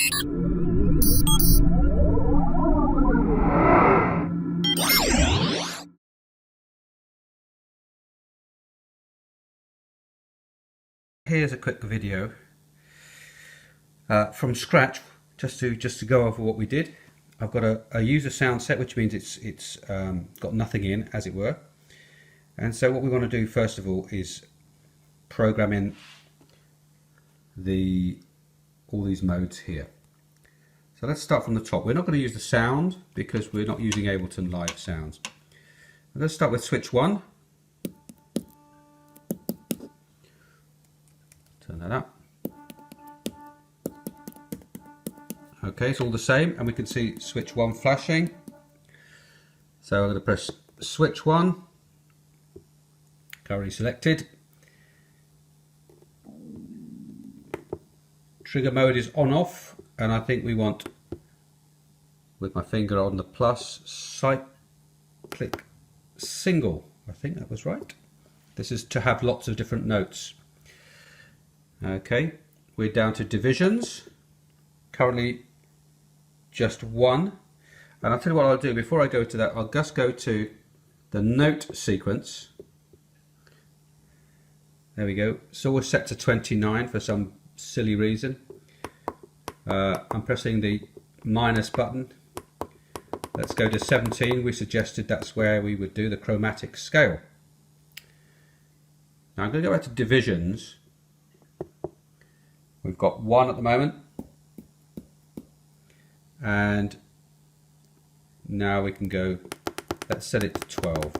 Here's a quick video from scratch, just to go over what we did. I've got a user sound set, which means it's got nothing in, as it were. And so what we want to do first of all is program in all these modes here. So let's start from the top. We're not going to use the sound because we're not using Ableton Live sounds. Let's start with switch 1. Turn that up. Okay, it's all the same, and we can see switch 1 flashing. So I'm going to press switch 1, currently selected. Trigger mode is on off, and I think we want, with my finger on the plus, cyclic single. I think that was right. This is to have lots of different notes. Okay, we're down to divisions. Currently just 1. And I'll tell you what I'll do before I go to that. I'll just go to the note sequence. There we go. It's always set to 29 for some silly reason. I'm pressing the minus button. Let's go to 17. We suggested that's where we would do the chromatic scale. Now I'm going to go back to divisions. We've got 1 at the moment, and now we can go, let's set it to 12.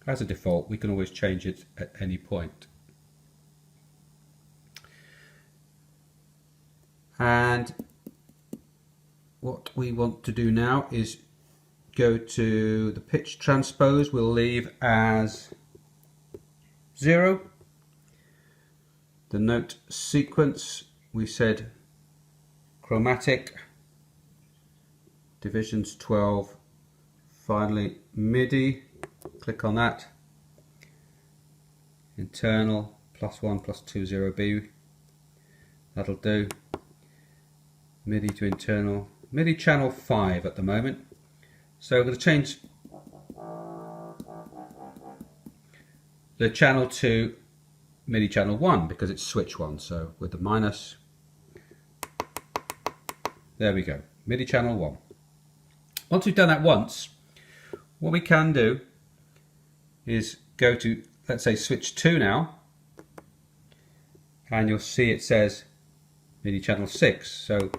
As a default, we can always change it at any point. And what we want to do now is go to the pitch transpose. We'll leave as 0. The note sequence, we said chromatic, divisions 12, finally MIDI, click on that, internal, +1 +2 0B, that'll do, MIDI to internal, MIDI channel 5 at the moment, so I'm going to change the channel to MIDI channel 1 because it's switch 1, so with the minus, there we go, MIDI channel 1. Once we've done that once, what we can do is go to, let's say, switch 2 now, and you'll see it says MIDI channel 6, so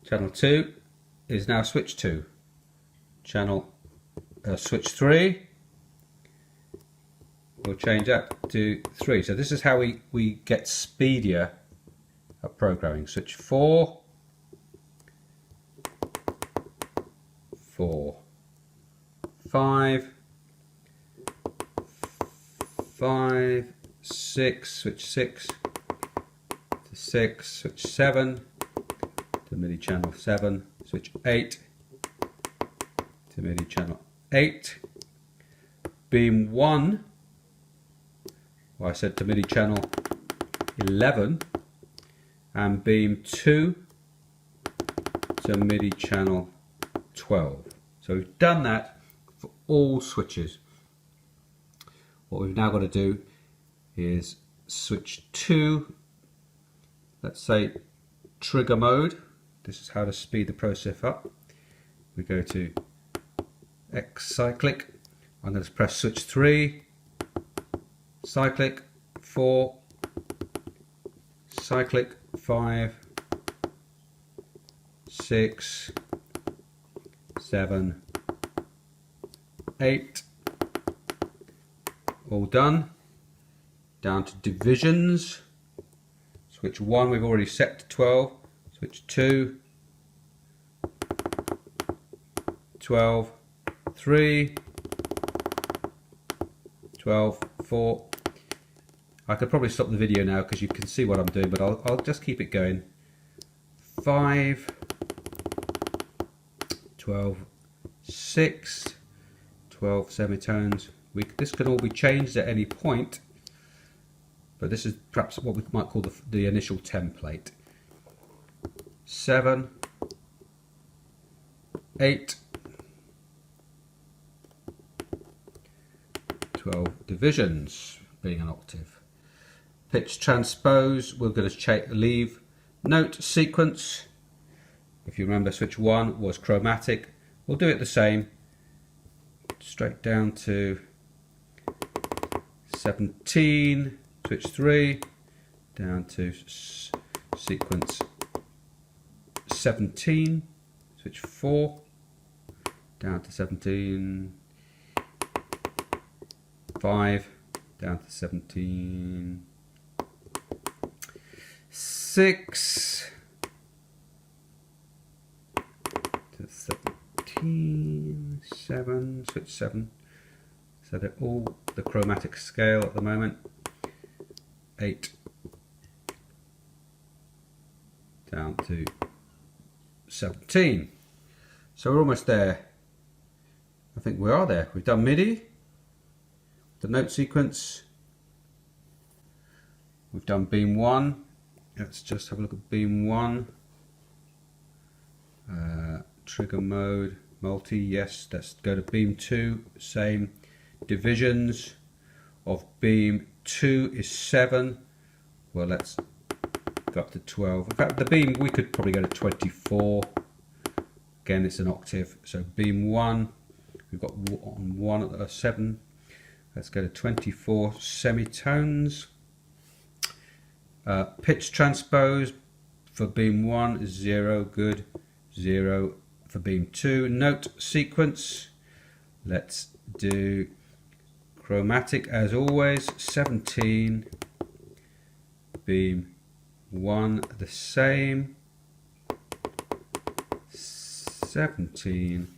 channel 2 is now switch 2, channel switch 3, we'll change that to 3. So this is how we get speedier at programming. Switch 4, 4, 5, 5, 6, switch 6 to 6, switch 7 to MIDI channel 7, switch 8 to MIDI channel 8, beam 1, well, I said to MIDI channel 11, and beam 2 to MIDI channel 12. So we've done that for all switches. What we've now got to do is switch 2, let's say trigger mode. This is how to speed the process up. We go to X cyclic. I'm going to press switch 3, cyclic 4, cyclic 5, 6, 7, 8. All done. Down to divisions. Switch 1 we've already set to 12. Switch 2, 12, 3, 12, 4. I could probably stop the video now because you can see what I'm doing, but I'll just keep it going. 5, 12, 6, 12 semitones. This can all be changed at any point, but this is perhaps what we might call the initial template. 7, 8, 12 divisions, being an octave. Pitch transpose, we're going to leave note sequence. If you remember, switch 1 was chromatic. We'll do it the same, straight down to 17, switch 3, down to sequence 17, switch 4, down to 17, 5, down to 17, 6, to 17, 7, switch 7, so they're all the chromatic scale at the moment, 8, down to 17. So we're almost there. I think we are there. We've done MIDI, the note sequence, we've done beam 1. Let's just have a look at beam 1. Trigger mode, multi, yes. Let's go to beam 2, same. Divisions of beam 2 is 7. Well, let's go up to 12. In fact, the beam, we could probably go to 24. Again, it's an octave. So beam 1, we've got on 1 at 7. Let's go to 24 semitones. Pitch transpose for beam 1 is 0, good. 0 for beam 2. Note sequence, let's do chromatic as always, 17. Beam 1 the same, 17.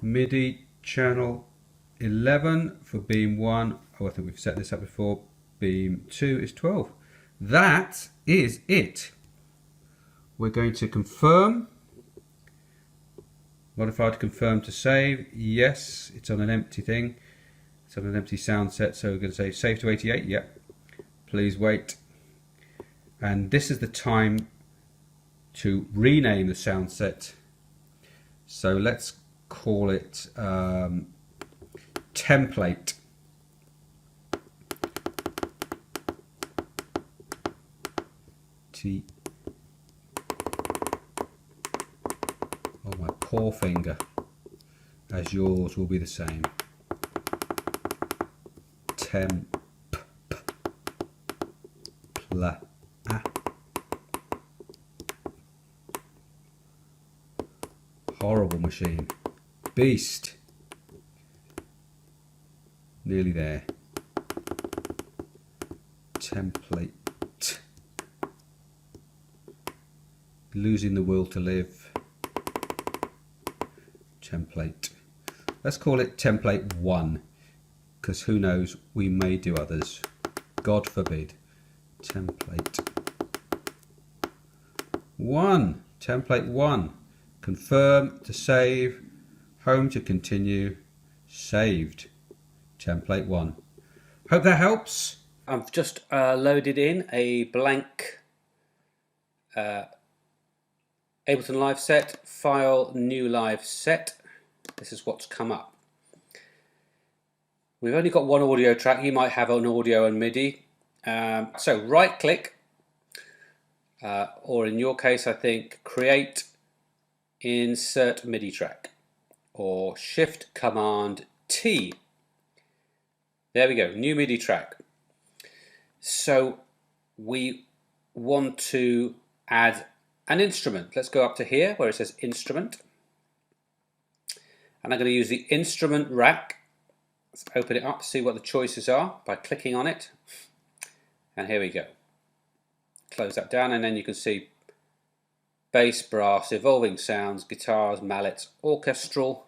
MIDI channel 11 for beam 1. Oh, I think we've set this up before. Beam 2 is 12. That is it. We're going to confirm. Modify to confirm to save. Yes, it's on an empty thing. It's on an empty sound set, so we're going to say save to 88. Yep. Please wait. And this is the time to rename the sound set. So let's call it template. Oh, my poor finger, as yours will be the same. Horrible machine. Beast. Nearly there. Template. Losing the will to live. Template. Let's call it template 1, because who knows, we may do others. God forbid. Template 1. Template 1. Confirm to save. Home to continue. Saved. Template 1. Hope that helps. I've just loaded in a blank Ableton live set, file, new live set. This is what's come up. We've only got one audio track. You might have an audio and MIDI. So right click, or in your case I think create, insert MIDI track, or Shift Command T. There we go, new MIDI track. So we want to add an instrument. Let's go up to here where it says instrument, and I'm going to use the instrument rack. Let's open it up, see what the choices are by clicking on it, and here we go. Close that down, and then you can see bass, brass, evolving sounds, guitars, mallets, orchestral,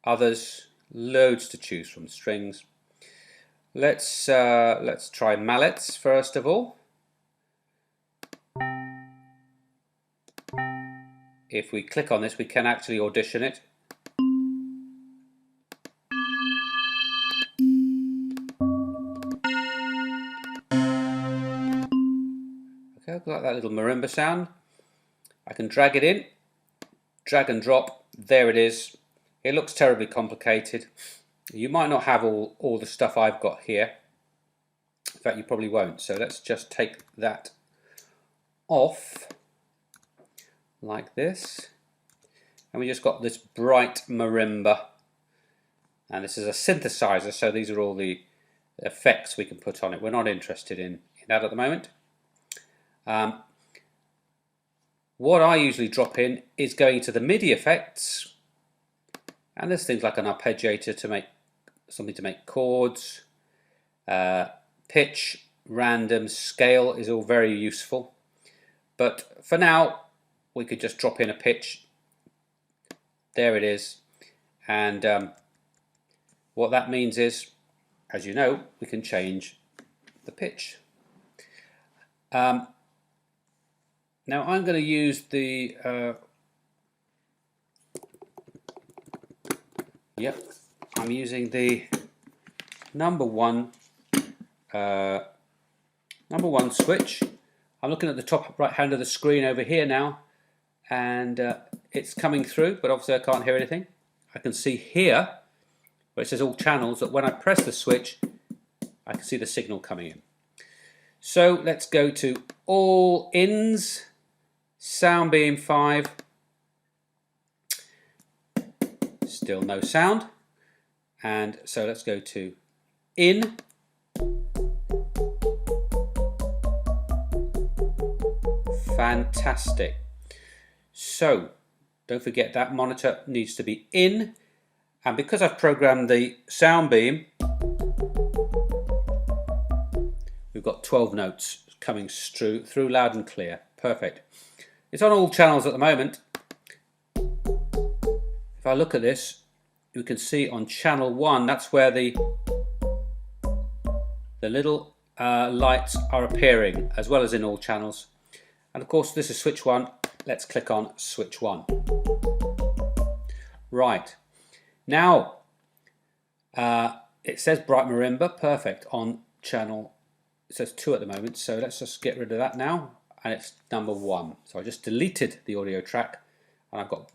others, loads to choose from, strings. Let's try mallets first of all. If we click on this, we can actually audition it. Look like that little marimba sound. I can drag it in, drag and drop. There it is. It looks terribly complicated. You might not have all the stuff I've got here. In fact, you probably won't. So let's just take that off like this. And we just got this bright marimba. And this is a synthesizer, so these are all the effects we can put on it. We're not interested in that at the moment. What I usually drop in is going to the MIDI effects. And there's things like an arpeggiator to make something to make chords. Pitch, random, scale is all very useful. But for now, we could just drop in a pitch. There it is. And what that means is, as you know, we can change the pitch. Now I'm going to use the I'm using the number one switch. I'm looking at the top right hand of the screen over here now, and it's coming through, but obviously I can't hear anything. I can see here where it says all channels that when I press the switch I can see the signal coming in. So let's go to all ins, Soundbeam 5, still no sound, and so let's go to in, fantastic. So don't forget that monitor needs to be in, and because I've programmed the Soundbeam, we've got 12 notes coming through loud and clear. Perfect. It's on all channels at the moment. If I look at this, you can see on channel 1, that's where the little lights are appearing, as well as in all channels. And of course this is switch 1. Let's click on switch 1. Right. Now, it says bright marimba, perfect, on channel, it says 2 at the moment, so let's just get rid of that now, and it's number 1. So I just deleted the audio track, and I've got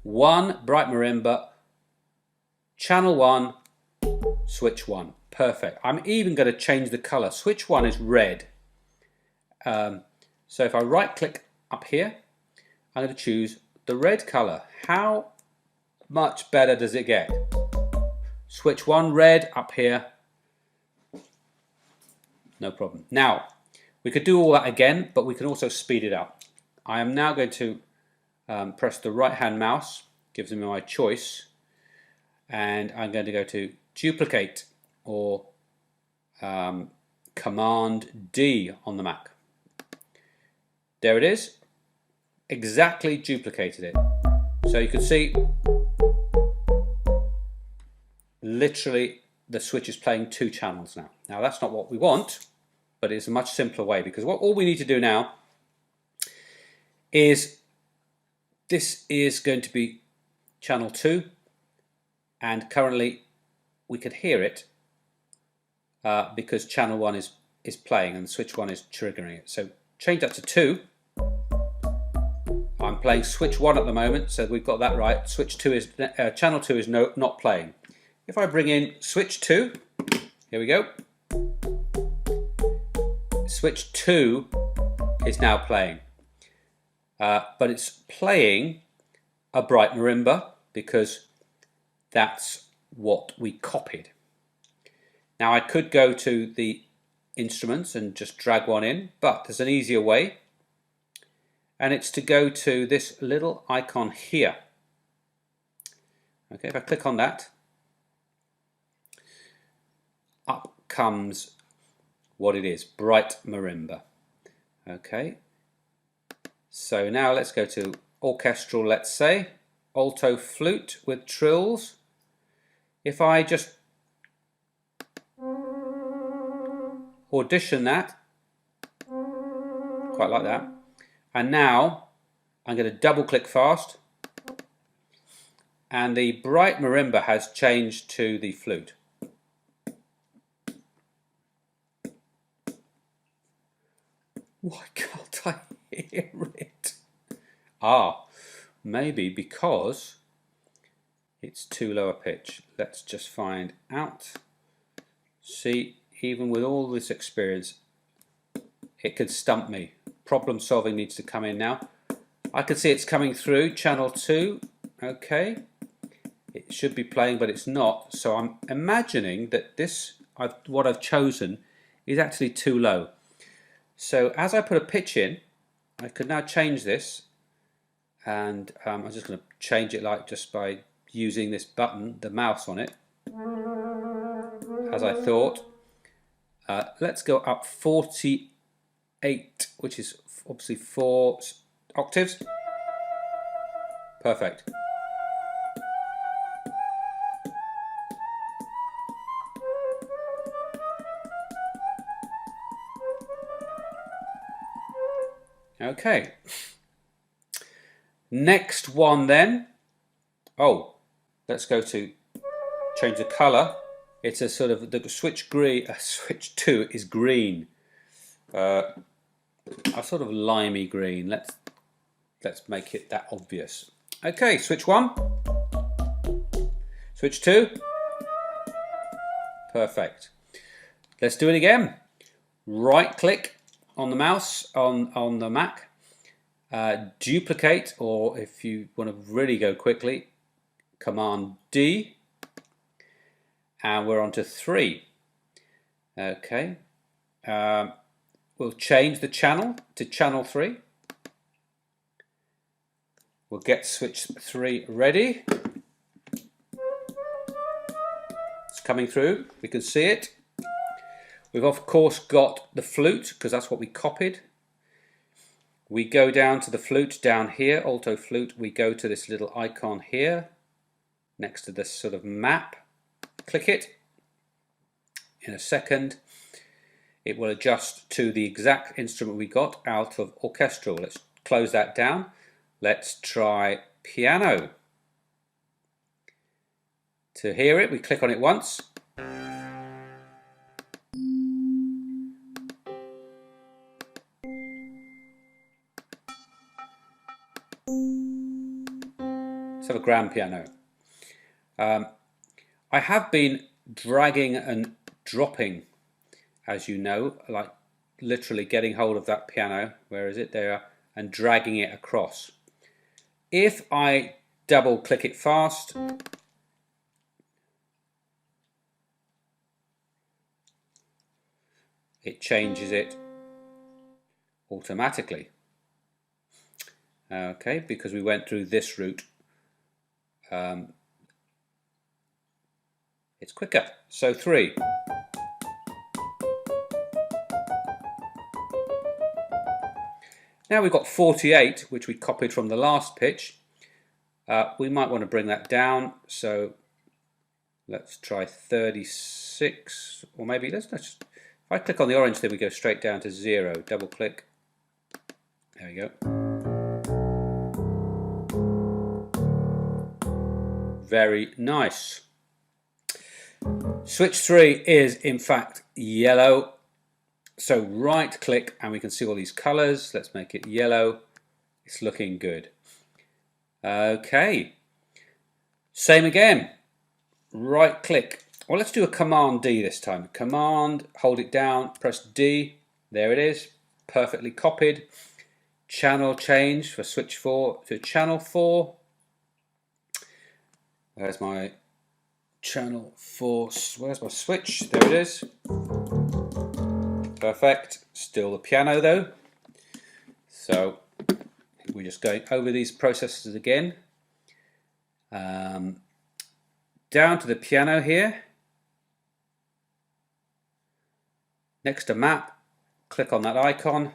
1 bright marimba, channel 1, switch 1, perfect. I'm even going to change the color. Switch 1 is red. So if I right click up here, I'm going to choose the red color. How much better does it get? Switch 1 red up here. No problem. Now, we could do all that again, but we can also speed it up. I am now going to press the right hand mouse, gives me my choice, and I'm going to go to duplicate, or Command D on the Mac. There it is, exactly duplicated it. So you can see literally the switch is playing 2 channels now. Now that's not what we want, but it's a much simpler way, because all we need to do now is, this is going to be channel 2, and currently we could hear it because channel 1 is playing and switch 1 is triggering it. So change that to 2. I'm playing switch 1 at the moment, so we've got that right. Switch 2 is channel 2 is not playing. If I bring in switch 2, here we go. Switch 2 is now playing, but it's playing a bright marimba because that's what we copied. Now I could go to the instruments and just drag one in, but there's an easier way, and it's to go to this little icon here. Okay, if I click on that, up comes what it is, bright marimba. Okay, so now let's go to orchestral, let's say, alto flute with trills. If I just audition that, quite like that, and now I'm going to double click fast, and the bright marimba has changed to the flute. Why can't I hear it? Ah, maybe because it's too low a pitch. Let's just find out. See, even with all this experience, it could stump me. Problem solving needs to come in now. I can see it's coming through channel 2. Okay, it should be playing, but it's not. So I'm imagining that what I've chosen is actually too low. So as I put a pitch in, I could now change this, and I'm just going to change it just by using this button, the mouse on it, as I thought. Let's go up 48, which is obviously 4 octaves. Perfect. Okay. Next one then. Oh, let's go to change the color. It's a sort of the switch 2 is green. A sort of limey green. Let's make it that obvious. Okay, switch 1. Switch 2. Perfect. Let's do it again. Right click on the mouse on the Mac. Duplicate, or if you want to really go quickly, Command D. And we're on to 3. Okay. We'll change the channel to channel 3. We'll get switch 3 ready. It's coming through. We can see it. We've of course got the flute, because that's what we copied. We go down to the flute down here, alto flute. We go to this little icon here next to this sort of map. Click it. In a second it will adjust to the exact instrument we got out of orchestral. Let's close that down. Let's try piano. To hear it, we click on it once. Let's have a grand piano. I have been dragging and dropping, as you know, like literally getting hold of that piano, where is it, there, and dragging it across. If I double click it fast, it changes it automatically. Okay, because we went through this route. It's quicker. So 3. Now we've got 48, which we copied from the last pitch. We might want to bring that down. So let's try 36, or maybe let's just. If I click on the orange, then we go straight down to 0. Double click. There we go. Very nice. Switch 3 is in fact yellow. So right click and we can see all these colors. Let's make it yellow. It's looking good. Okay. Same again. Right click. Well, let's do a Command D this time. Command, hold it down, press D. There it is. Perfectly copied. Channel change for switch 4 to channel 4. There's my channel 4. Where's my switch? There it is. Perfect. Still the piano though. So we're just going over these processes again. Down to the piano here. Next to map, click on that icon.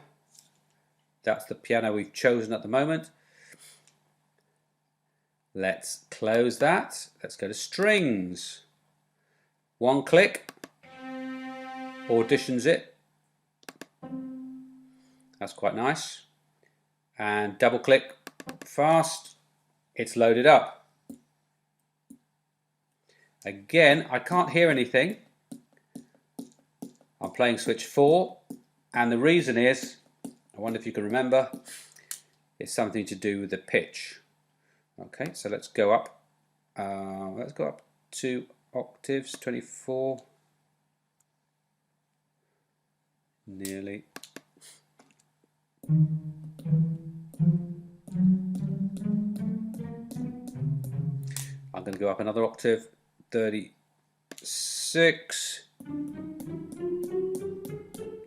That's the piano we've chosen at the moment. Let's close that. Let's go to strings. One click, auditions it. That's quite nice. And double click fast, it's loaded up. Again, I can't hear anything. I'm playing switch 4, and the reason is I wonder if you can remember. It's something to do with the pitch. Okay, so let's go up. Let's go up 2 octaves, 24. Nearly. I'm going to go up another octave, 36.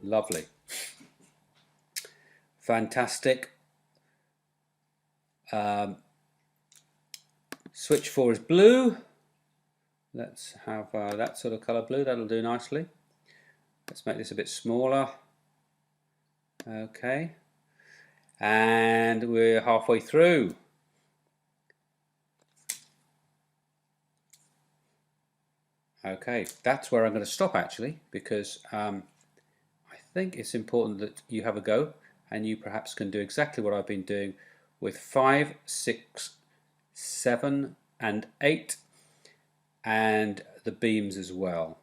Lovely. Fantastic. Switch 4 is blue. Let's have that sort of colour blue. That'll do nicely. Let's make this a bit smaller. Okay. And we're halfway through. Okay, that's where I'm going to stop actually, because I think it's important that you have a go and you perhaps can do exactly what I've been doing with 5, 6, 7 and 8 and the beams as well.